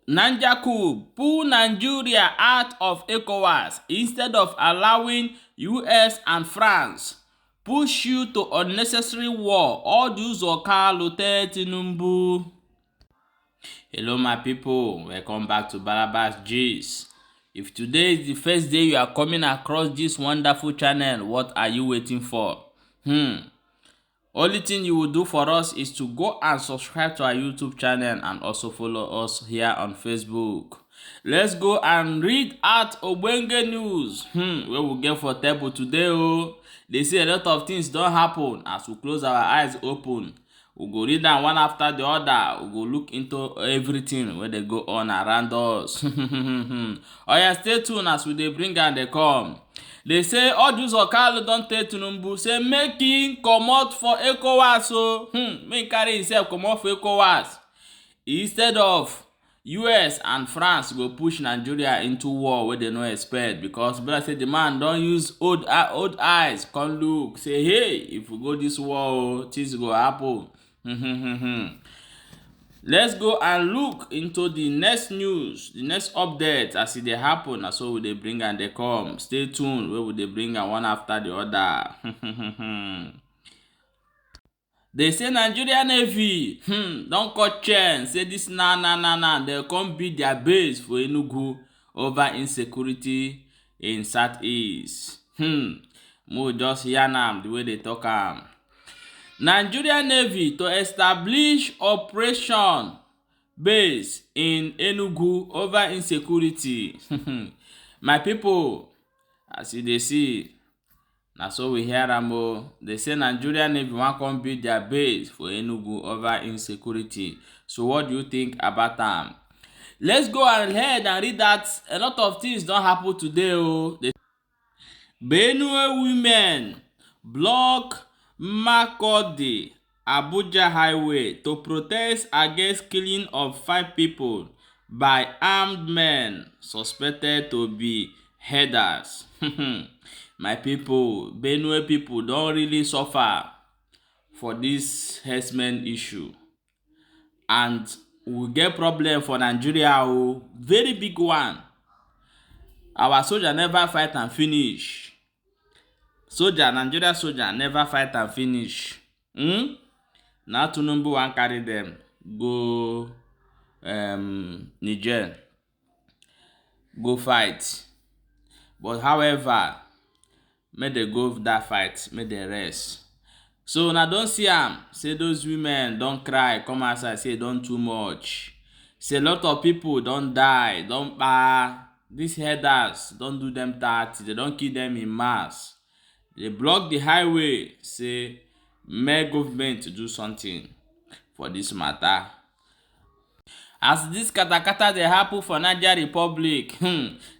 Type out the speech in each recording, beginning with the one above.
Nanjaku pull Nigeria out of ECOWAS instead of allowing US and France. Push you to unnecessary war. All those Okalu Tinubu. Hello my people, welcome back to Balabas G's. If today is the first day you are coming across this wonderful channel, what are you waiting for? Only thing you will do for us is to go and subscribe to our YouTube channel and also follow us here on Facebook. Let's go and read out Obenge news. Where we get for table today. They say a lot of things don't happen as we close our eyes open. We go read them one after the other. We go look into everything where they go on around us. Oh yeah, stay tuned as we they bring and they come. They say all those Okalu don't take Tinubu. Say make him come out for ECOWAS. So make carry himself come out for ECOWAS. Instead of US and France go push Nigeria into war where they no expect, because brother say the man don't use old eyes. Come look, say hey, if we go this war, things go happen. Let's go and look into the next news, the next update as it they happen. As so they bring and they come. Stay tuned. Where will they bring and one after the other? They say Nigerian Navy don't cut chain. Say this nah. They come build their base for Enugu over insecurity in Southeast. Mo just hear them the way they talk. Nigerian Navy to establish operation base in Enugu over insecurity. My people, as you they see, na so we hear them. They say Nigerian Navy want come build their base for Enugu over insecurity. So what do you think about them? Let's go ahead and read that. A lot of things don't happen today. Benue women block Makurdi Abuja highway to protest against killing of 5 people by armed men suspected to be herders. My people, Benue people don't really suffer for this herdsmen issue, and we get problem for Nigeria. Very big one. Our soldier never fight and finish. Nigeria soldier never fight and finish. Now Tinubu wan carry them go Niger, go fight. But however, may they go that fight, may they rest. So now don't see them. Say those women don't cry, come outside, say don't too much. Say a lot of people don't die, don't these herders don't do them that, they don't kill them in mass. They block the highway, say make government to do something for this matter. As this katakata they happen for Nigeria Republic,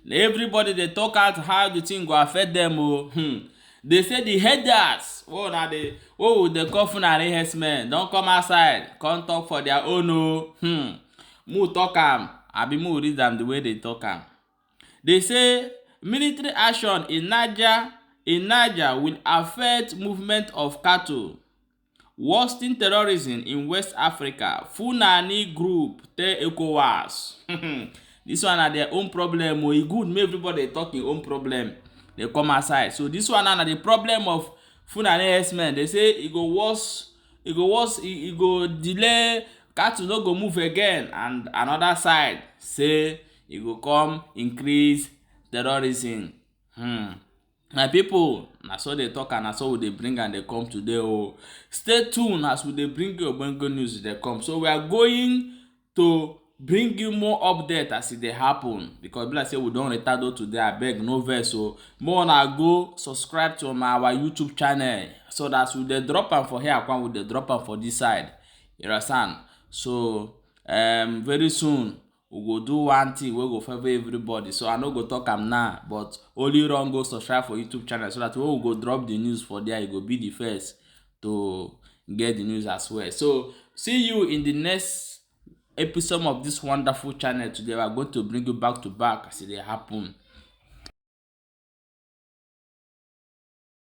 everybody they talk out how the thing go affect them. They say the headers, they call funari herdsmen, don't come outside, come talk for their own. Mu talk am, abi mu read them the way they talk am. They say military action in Niger will affect movement of cattle. Worsening terrorism in West Africa. Fulani group tell ECOWAS. This one are their own problem. It good make everybody talk your own problem. They come aside. So this one are the problem of Fulani herdsmen. They say it go worse, it go delay, cattle no go move again. And another side say it go come increase terrorism. My people, na so they talk and na so they bring and they come today. Stay tuned as we they bring you Obenge news they come. So we are going to bring you more update as they happen, because like say we don't retard today. I beg no verse. So more na go subscribe to our YouTube channel so that we they drop them for here, we they drop them for this side. You understand? So very soon we go do one thing, we go favor everybody. So I no go talk am now, but only run go subscribe for YouTube channel so that when we go drop the news for there, you go be the first to get the news as well. So see you in the next episode of this wonderful channel. Today we are going to bring you back to back as it happen.